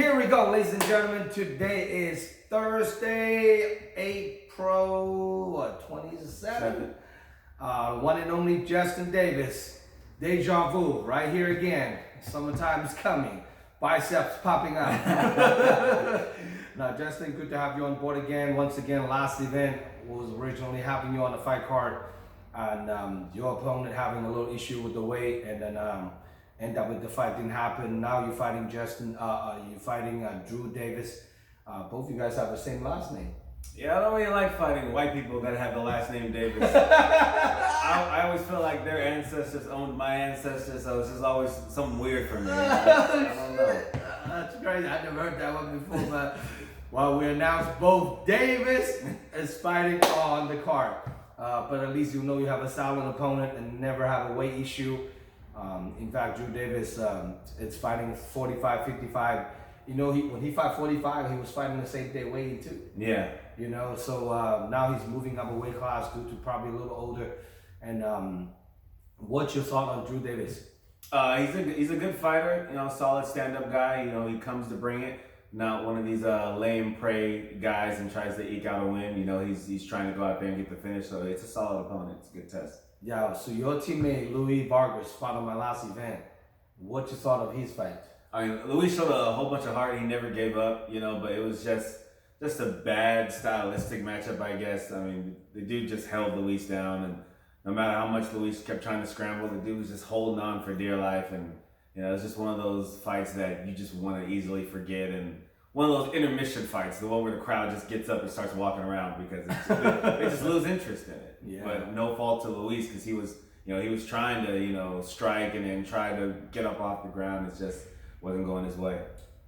Here we go, ladies and gentlemen. Today is Thursday, April 27th. One and only Justin Davis. Deja vu, right here again. Summertime is coming. Biceps popping out. Now, Justin, good to have you on board again. Once again, last event was originally having you on the fight card, and your opponent having a little issue with the weight, and then end up with the fight didn't happen. Now you're fighting Drew Davis. Both you guys have the same last name. Yeah, I don't really like fighting white people that have the last name Davis. I always feel like their ancestors owned my ancestors, so it's just always something weird for me. I don't know. That's crazy. I never heard that one before, but well, we announced both Davis is fighting on the card. But at least you know you have a solid opponent and never have a weight issue. In fact, Drew Davis is fighting 45, 55. You know, when he fought 45, he was fighting the same day weighing too. Yeah. You know, so now he's moving up a weight class due to probably a little older. And what's your thought on Drew Davis? He's a good fighter. You know, solid stand-up guy. You know, he comes to bring it. Not one of these lame prey guys and tries to eke out a win. You know, he's trying to go out there and get the finish. So it's a solid opponent. It's a good test. Yeah. So your teammate Louis Vargas fought on my last event. What you thought of his fight? I mean, Luis showed a whole bunch of heart. He never gave up, you know, but it was just a bad stylistic matchup, I guess. I mean, the dude just held Luis down, and no matter how much Luis kept trying to scramble, the dude was just holding on for dear life. And, you know, it's just one of those fights that you just want to easily forget. And one of those intermission fights, the one where the crowd just gets up and starts walking around because they just lose interest in it. Yeah. But no fault to Luis because he was trying to, strike and then try to get up off the ground. It's just wasn't going his way.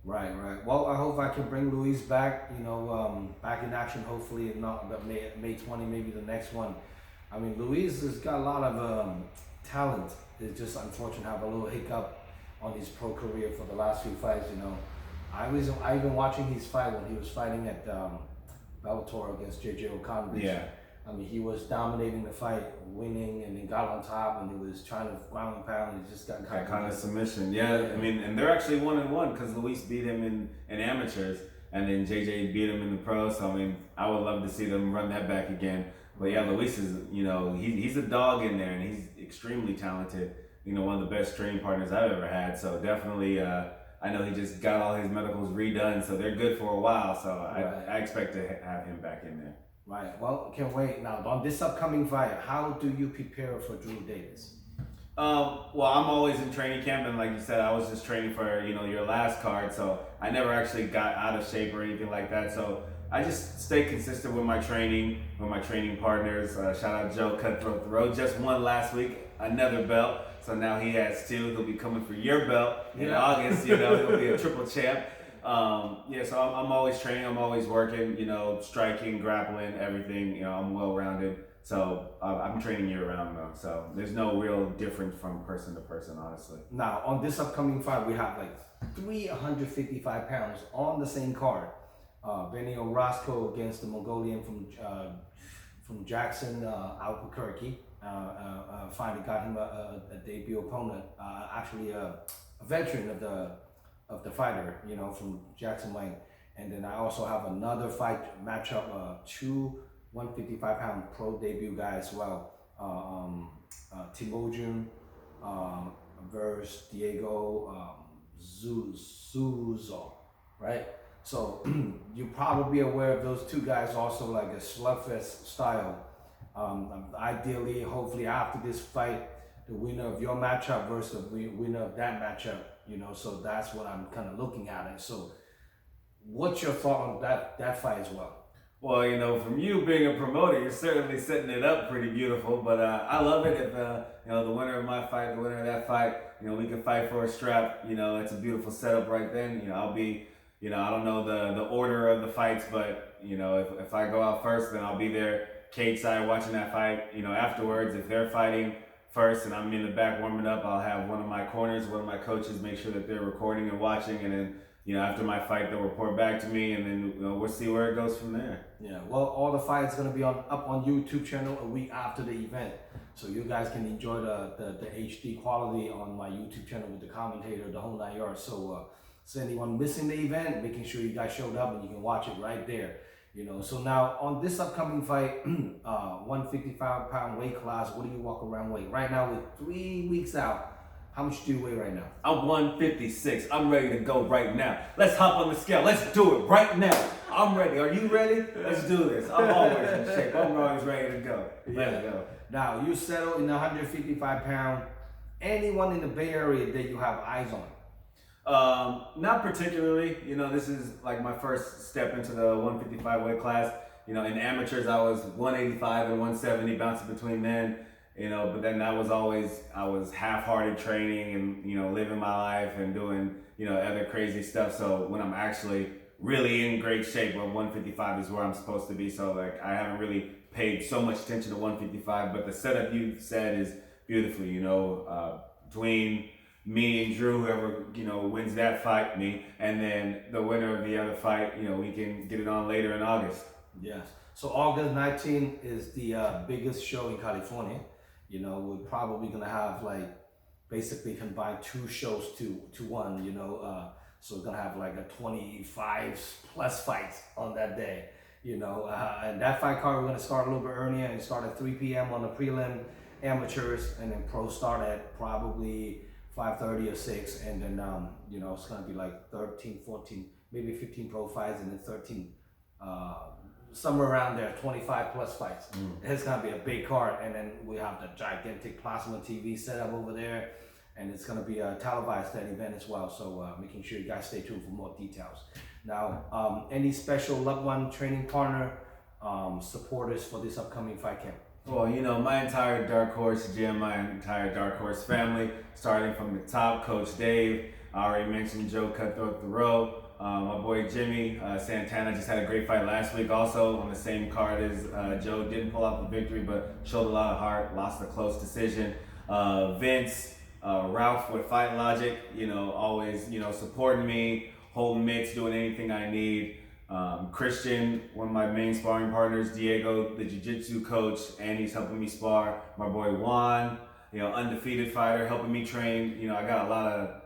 Right. Well, I hope I can bring Luis back, back in action, hopefully, if not May 20, maybe the next one. I mean, Luis has got a lot of talent. It's just unfortunate to have a little hiccup on his pro career for the last few fights, I even watching his fight when he was fighting at Bellator against JJ O'Connor. Yeah. I mean, he was dominating the fight, winning, and then got on top, and he was trying to ground and pound, and he just got kind of submission. Yeah, I mean, and they're actually 1-1 because Luis beat him in amateurs, and then JJ beat him in the pros. So I mean, I would love to see them run that back again. But yeah, Luis is, he's a dog in there, and he's extremely talented. One of the best training partners I've ever had. So definitely, I know he just got all his medicals redone, so they're good for a while. So I expect to have him back in there. Right. Well, can't wait. Now, on this upcoming fight, how do you prepare for Drew Davis? Well, I'm always in training camp, and like you said, I was just training for your last card, so I never actually got out of shape or anything like that. So I just stay consistent with my training partners. Shout out Joe Cutthroat the Road. Just won last week, another belt. So now he has two. He'll be coming for your belt in August. He'll be a triple champ. So I'm always training, I'm always working, striking, grappling, everything, I'm well-rounded. So I'm training year-round though. So there's no real difference from person to person, honestly. Now, on this upcoming fight, we have like 355 pounds on the same card. Benny Orozco against the Mongolian from Jackson, Albuquerque. Finally got him a debut opponent, actually a veteran of the fighter, from Jackson Wayne. And then I also have another fight matchup, two 155-pound pro debut guys as well. Timojin versus Diego Zuzo, right? So you're probably aware of those two guys also, like a slugfest style. Ideally, hopefully after this fight, the winner of your matchup versus the winner of that matchup, so that's what I'm kind of looking at it. So what's your thought on that fight as well? Well, from you being a promoter, you're certainly setting it up pretty beautiful, but I love it if, the winner of my fight, the winner of that fight, we can fight for a strap, it's a beautiful setup right then. I'll be, I don't know the order of the fights, but, if I go out first, then I'll be there cage side watching that fight, afterwards. If they're fighting first and I'm in the back warming up, I'll have one of my corners, one of my coaches make sure that they're recording and watching, and then after my fight they'll report back to me, and then we'll see where it goes from there. Yeah, well, all the fights going to be up on YouTube channel a week after the event, so you guys can enjoy the HD quality on my YouTube channel with the commentator, the whole 9 yards. So So anyone missing the event, making sure you guys showed up and you can watch it right there. So now on this upcoming fight, 155-pound weight class, what do you walk around weight? Right now, with 3 weeks out, how much do you weigh right now? I'm 156. I'm ready to go right now. Let's hop on the scale. Let's do it right now. I'm ready. Are you ready? Let's do this. I'm always in shape. I'm always ready to go. Let's go. Now, you settle in 155-pound. Anyone in the Bay Area that you have eyes on? Not particularly. This is like my first step into the 155 weight class. In amateurs, I was 185 and 170, bouncing between then. But then that was always, I was half-hearted training and, living my life and doing, other crazy stuff. So when I'm actually really in great shape, where 155 is where I'm supposed to be. So like, I haven't really paid so much attention to 155, but the setup you said is beautifully, between me and Drew, whoever, wins that fight, me, and then the winner of the other fight, we can get it on later in August. Yes. So August 19th is the biggest show in California. We're probably gonna have basically combine 2 shows to one. So we're gonna have like a 25 plus fights on that day. And that fight card we're gonna start a little bit earlier and start at 3 p.m. on the prelim amateurs, and then pro start at probably 5:30 or 6, and then it's gonna be like 13, 14, maybe 15 pro fights, and then 13. Somewhere around there, 25 plus fights. It's gonna be a big card, and then we have the gigantic plasma TV set up over there, and it's gonna be a televised that event as well. So making sure you guys stay tuned for more details. Now, any special loved one, training partner, supporters for this upcoming fight camp? Well, my entire Dark Horse gym, my entire Dark Horse family, starting from the top, Coach Dave, I already mentioned Joe Cutthroat Thoreau. My boy Jimmy Santana just had a great fight last week, also on the same card as Joe. Didn't pull out the victory, but showed a lot of heart, lost a close decision. Vince, Ralph with Fight Logic, always, supporting me, holding mitts, doing anything I need. Christian, one of my main sparring partners, Diego, the jiu-jitsu coach, and he's helping me spar. My boy Juan, undefeated fighter, helping me train. I got a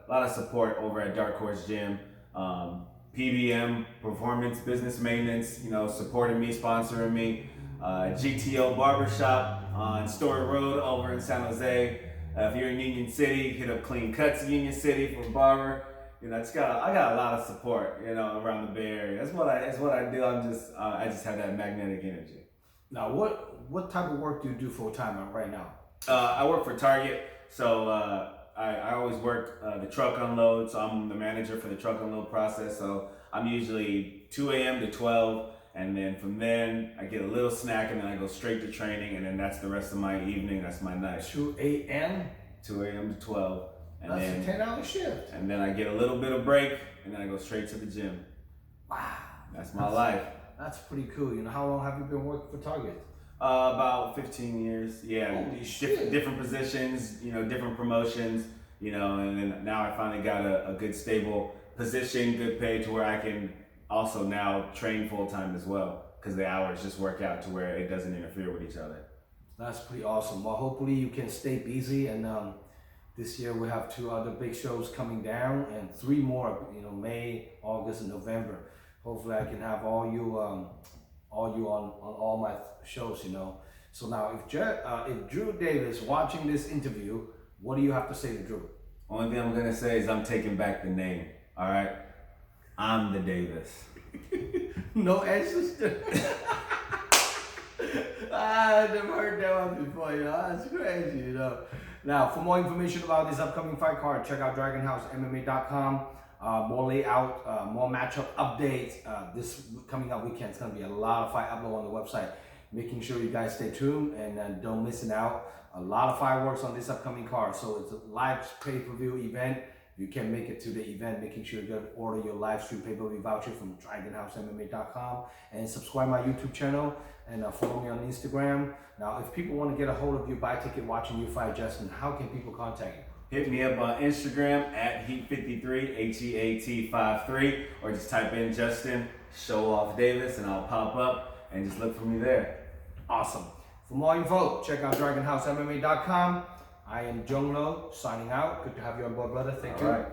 lot of support over at Dark Horse Gym. PBM, Performance Business Maintenance, supporting me, sponsoring me. GTO Barbershop on Story Road over in San Jose. If you're in Union City, hit up Clean Cuts Union City for a barber. I got a lot of support, around the Bay Area. That's what I do. I just have that magnetic energy. Now, what type of work do you do full time right now? I work for Target, so I always work the truck unload. So I'm the manager for the truck unload process. So I'm usually 2 a.m. to 12, and then from then I get a little snack, and then I go straight to training, and then that's the rest of my evening. That's my night. 2 a.m. 2 a.m. to 12. And that's then, a 10-hour shift. And then I get a little bit of break, and then I go straight to the gym. Wow. That's my life. That's pretty cool. How long have you been working for Target? About 15 years. Yeah. Holy shit. Different positions, different promotions, and then now I finally got a good stable position, good pay to where I can also now train full time as well, because the hours just work out to where it doesn't interfere with each other. That's pretty awesome. Well, hopefully you can stay busy, and this year we have 2 other big shows coming down, and 3 more, May, August, and November. Hopefully I can have all you on all my shows, So now if Drew Davis watching this interview, what do you have to say to Drew? Only thing I'm gonna say is I'm taking back the name. All right, I'm the Davis. No answers. I never heard that one before. That's crazy. Now, for more information about this upcoming fight card, check out DragonHouseMMA.com. More layout, more matchup updates. This coming up weekend is going to be a lot of fight upload on the website. Making sure you guys stay tuned and don't miss out. A lot of fireworks on this upcoming card. So it's a live pay-per-view event. You can make it to the event, making sure you order your live stream pay-per-view voucher from DragonHouseMMA.com, and subscribe my YouTube channel, and follow me on Instagram. Now, if people want to get a hold of you, buy a ticket watching you fight Justin, how can people contact you? Hit me up on Instagram at Heat53, HEAT53, or just type in Justin Show Off Davis, and I'll pop up, and just look for me there. Awesome. For more info, check out DragonHouseMMA.com. I am Zhong signing out. Good to have you on board, brother. Thank you. All right.